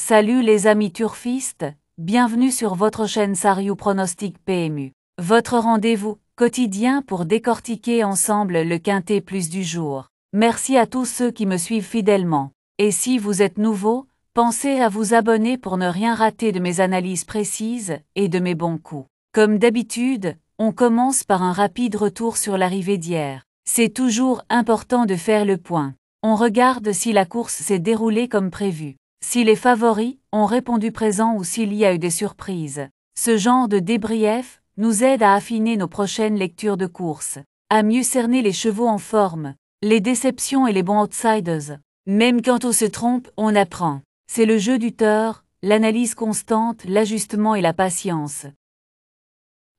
Salut les amis turfistes, bienvenue sur votre chaîne Sariou Pronostic PMU. Votre rendez-vous quotidien pour décortiquer ensemble le quintet plus du jour. Merci à tous ceux qui me suivent fidèlement. Et si vous êtes nouveau, pensez à vous abonner pour ne rien rater de mes analyses précises et de mes bons coups. Comme d'habitude, on commence par un rapide retour sur l'arrivée d'hier. C'est toujours important de faire le point. On regarde si la course s'est déroulée comme prévu, si les favoris ont répondu présent ou s'il y a eu des surprises. Ce genre de débrief nous aide à affiner nos prochaines lectures de course, à mieux cerner les chevaux en forme, les déceptions et les bons outsiders. Même quand on se trompe, on apprend. C'est le jeu du tort, l'analyse constante, l'ajustement et la patience.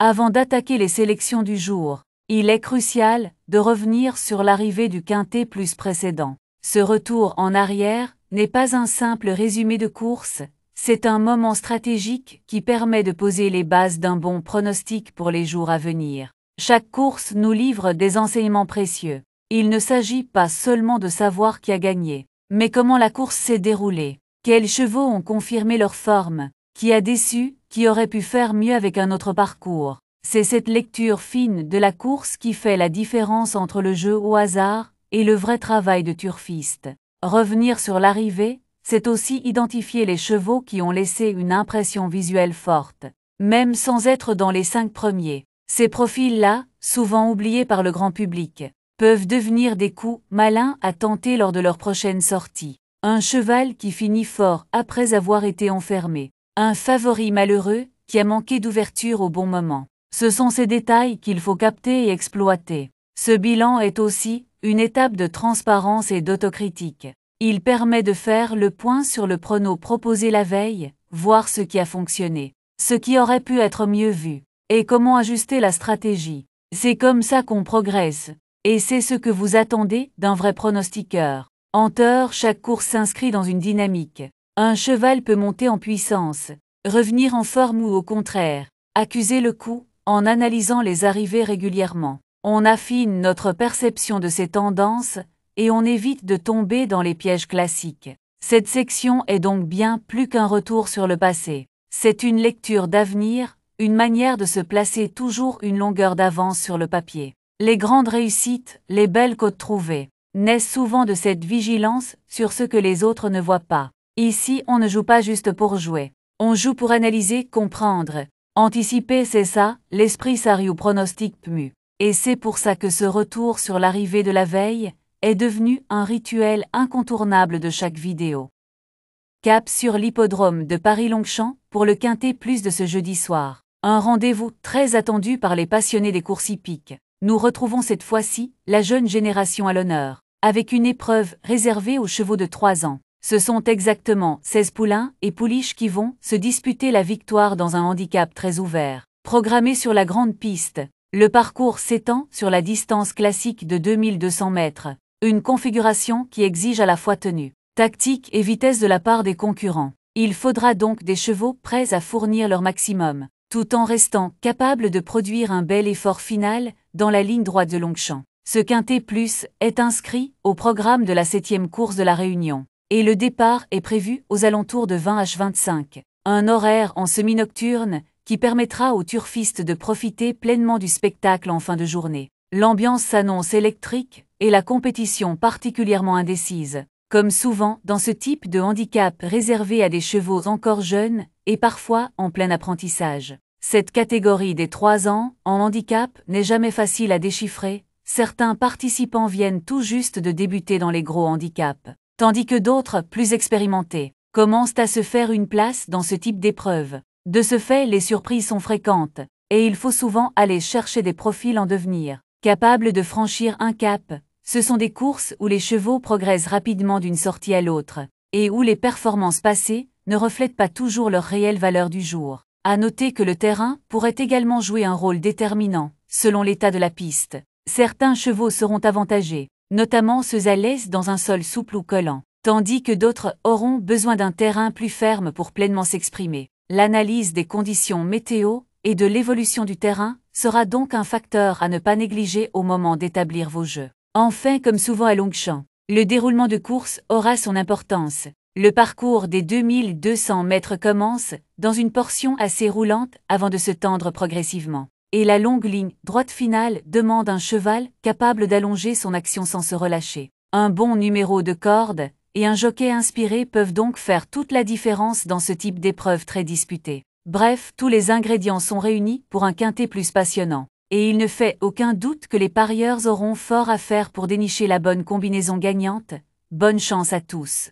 Avant d'attaquer les sélections du jour, il est crucial de revenir sur l'arrivée du quintet plus précédent. Ce retour en arrière n'est pas un simple résumé de course, c'est un moment stratégique qui permet de poser les bases d'un bon pronostic pour les jours à venir. Chaque course nous livre des enseignements précieux. Il ne s'agit pas seulement de savoir qui a gagné, mais comment la course s'est déroulée, quels chevaux ont confirmé leur forme, qui a déçu, qui aurait pu faire mieux avec un autre parcours. C'est cette lecture fine de la course qui fait la différence entre le jeu au hasard et le vrai travail de turfiste. Revenir sur l'arrivée, c'est aussi identifier les chevaux qui ont laissé une impression visuelle forte, même sans être dans les 5 premiers. Ces profils-là, souvent oubliés par le grand public, peuvent devenir des coups malins à tenter lors de leur prochaine sortie. Un cheval qui finit fort après avoir été enfermé. Un favori malheureux qui a manqué d'ouverture au bon moment. Ce sont ces détails qu'il faut capter et exploiter. Ce bilan est aussi une étape de transparence et d'autocritique. Il permet de faire le point sur le prono proposé la veille, voir ce qui a fonctionné, ce qui aurait pu être mieux vu, et comment ajuster la stratégie. C'est comme ça qu'on progresse, et c'est ce que vous attendez d'un vrai pronostiqueur. En tort, chaque course s'inscrit dans une dynamique. Un cheval peut monter en puissance, revenir en forme ou au contraire, accuser le coup, en analysant les arrivées régulièrement. On affine notre perception de ces tendances et on évite de tomber dans les pièges classiques. Cette section est donc bien plus qu'un retour sur le passé. C'est une lecture d'avenir, une manière de se placer toujours une longueur d'avance sur le papier. Les grandes réussites, les belles côtes trouvées, naissent souvent de cette vigilance sur ce que les autres ne voient pas. Ici, on ne joue pas juste pour jouer. On joue pour analyser, comprendre. Anticiper, c'est ça, l'esprit Sariou Pronostic PMU. Et c'est pour ça que ce retour sur l'arrivée de la veille est devenu un rituel incontournable de chaque vidéo. Cap sur l'hippodrome de Paris-Longchamp pour le quintet plus de ce jeudi soir. Un rendez-vous très attendu par les passionnés des courses hippiques. Nous retrouvons cette fois-ci la jeune génération à l'honneur, avec une épreuve réservée aux chevaux de 3 ans. Ce sont exactement 16 poulains et pouliches qui vont se disputer la victoire dans un handicap très ouvert. Programmé sur la grande piste, le parcours s'étend sur la distance classique de 2200 mètres, une configuration qui exige à la fois tenue, tactique et vitesse de la part des concurrents. Il faudra donc des chevaux prêts à fournir leur maximum, tout en restant capables de produire un bel effort final dans la ligne droite de Longchamp. Ce quintet plus est inscrit au programme de la 7e course de la Réunion. Et le départ est prévu aux alentours de 20h25. Un horaire en semi-nocturne qui permettra aux turfistes de profiter pleinement du spectacle en fin de journée. L'ambiance s'annonce électrique et la compétition particulièrement indécise, comme souvent dans ce type de handicap réservé à des chevaux encore jeunes et parfois en plein apprentissage. Cette catégorie des 3 ans en handicap n'est jamais facile à déchiffrer. Certains participants viennent tout juste de débuter dans les gros handicaps, tandis que d'autres, plus expérimentés, commencent à se faire une place dans ce type d'épreuve. De ce fait, les surprises sont fréquentes, et il faut souvent aller chercher des profils en devenir, capables de franchir un cap. Ce sont des courses où les chevaux progressent rapidement d'une sortie à l'autre, et où les performances passées ne reflètent pas toujours leur réelle valeur du jour. À noter que le terrain pourrait également jouer un rôle déterminant, selon l'état de la piste. Certains chevaux seront avantagés, notamment ceux à l'aise dans un sol souple ou collant, tandis que d'autres auront besoin d'un terrain plus ferme pour pleinement s'exprimer. L'analyse des conditions météo et de l'évolution du terrain sera donc un facteur à ne pas négliger au moment d'établir vos jeux. Enfin, comme souvent à Longchamp, le déroulement de course aura son importance. Le parcours des 2200 mètres commence, dans une portion assez roulante avant de se tendre progressivement. Et la longue ligne droite finale demande un cheval capable d'allonger son action sans se relâcher. Un bon numéro de corde et un jockey inspiré peuvent donc faire toute la différence dans ce type d'épreuve très disputée. Bref, tous les ingrédients sont réunis pour un quintet plus passionnant. Et il ne fait aucun doute que les parieurs auront fort à faire pour dénicher la bonne combinaison gagnante. Bonne chance à tous.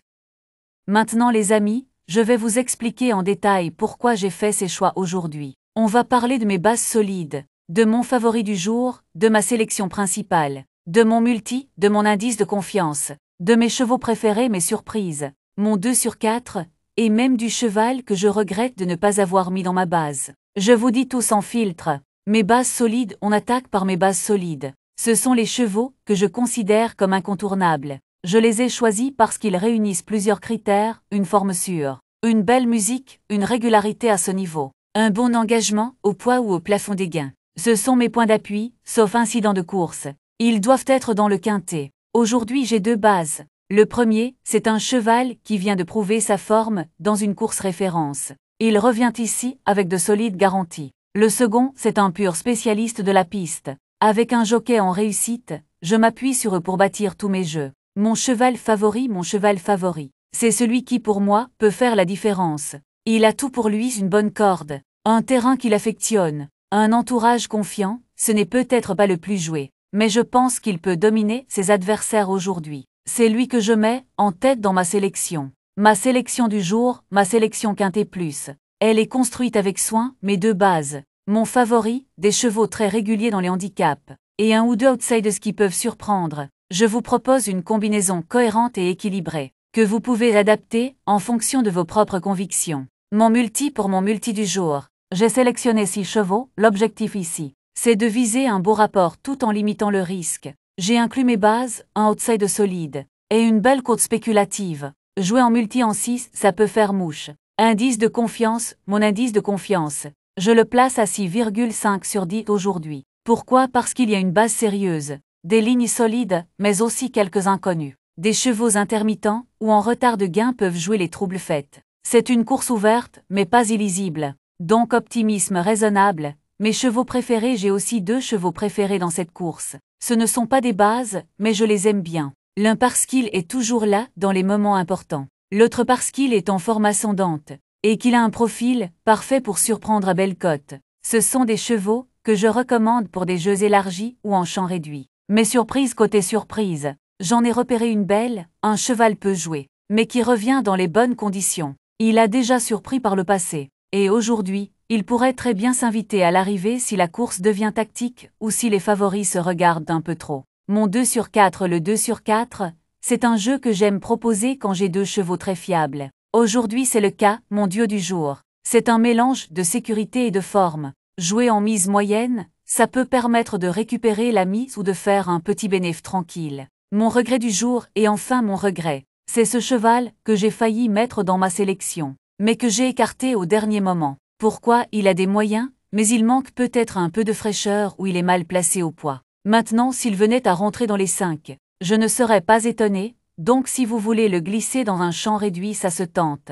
Maintenant les amis, je vais vous expliquer en détail pourquoi j'ai fait ces choix aujourd'hui. On va parler de mes bases solides, de mon favori du jour, de ma sélection principale, de mon multi, de mon indice de confiance, de mes chevaux préférés, mes surprises, mon 2 sur 4, et même du cheval que je regrette de ne pas avoir mis dans ma base. Je vous dis tout sans filtre. Mes bases solides, on attaque par mes bases solides. Ce sont les chevaux que je considère comme incontournables. Je les ai choisis parce qu'ils réunissent plusieurs critères, une forme sûre, une belle musique, une régularité à ce niveau, un bon engagement au poids ou au plafond des gains. Ce sont mes points d'appui, sauf incident de course. Ils doivent être dans le quintet. Aujourd'hui j'ai 2 bases. Le premier, c'est un cheval qui vient de prouver sa forme dans une course référence. Il revient ici avec de solides garanties. Le second, c'est un pur spécialiste de la piste. Avec un jockey en réussite, je m'appuie sur eux pour bâtir tous mes jeux. Mon cheval favori, c'est celui qui pour moi peut faire la différence. Il a tout pour lui, une bonne corde, un terrain qu'il affectionne, un entourage confiant, ce n'est peut-être pas le plus joué, mais je pense qu'il peut dominer ses adversaires aujourd'hui. C'est lui que je mets en tête dans ma sélection. Ma sélection du jour, ma sélection quintet plus. Elle est construite avec soin, mes 2 bases. Mon favori, des chevaux très réguliers dans les handicaps, et un ou 2 outsiders qui peuvent surprendre. Je vous propose une combinaison cohérente et équilibrée, que vous pouvez adapter en fonction de vos propres convictions. Mon multi pour mon multi du jour. J'ai sélectionné 6 chevaux, l'objectif ici, c'est de viser un beau rapport tout en limitant le risque. J'ai inclus mes bases, un outside solide, et une belle cote spéculative. Jouer en multi en 6, ça peut faire mouche. Indice de confiance, mon indice de confiance. Je le place à 6,5 sur 10 aujourd'hui. Pourquoi? Parce qu'il y a une base sérieuse, des lignes solides, mais aussi quelques inconnus. Des chevaux intermittents ou en retard de gain peuvent jouer les troubles faits. C'est une course ouverte, mais pas illisible. Donc optimisme raisonnable. Mes chevaux préférés, j'ai aussi 2 chevaux préférés dans cette course. Ce ne sont pas des bases, mais je les aime bien. L'un parce qu'il est toujours là dans les moments importants. L'autre parce qu'il est en forme ascendante, et qu'il a un profil parfait pour surprendre à belle cote. Ce sont des chevaux que je recommande pour des jeux élargis ou en champ réduit. Mes surprises côté surprise. J'en ai repéré une belle, un cheval peut jouer, mais qui revient dans les bonnes conditions. Il a déjà surpris par le passé. Et aujourd'hui, il pourrait très bien s'inviter à l'arrivée si la course devient tactique ou si les favoris se regardent un peu trop. Mon 2 sur 4, le 2 sur 4, c'est un jeu que j'aime proposer quand j'ai 2 chevaux très fiables. Aujourd'hui c'est le cas, mon dieu du jour. C'est un mélange de sécurité et de forme. Jouer en mise moyenne, ça peut permettre de récupérer la mise ou de faire un petit bénéfice tranquille. Mon regret du jour et enfin mon regret, c'est ce cheval que j'ai failli mettre dans ma sélection, mais que j'ai écarté au dernier moment. Pourquoi? Il a des moyens, mais il manque peut-être un peu de fraîcheur ou il est mal placé au poids. Maintenant s'il venait à rentrer dans les 5, je ne serais pas étonné, donc si vous voulez le glisser dans un champ réduit ça se tente.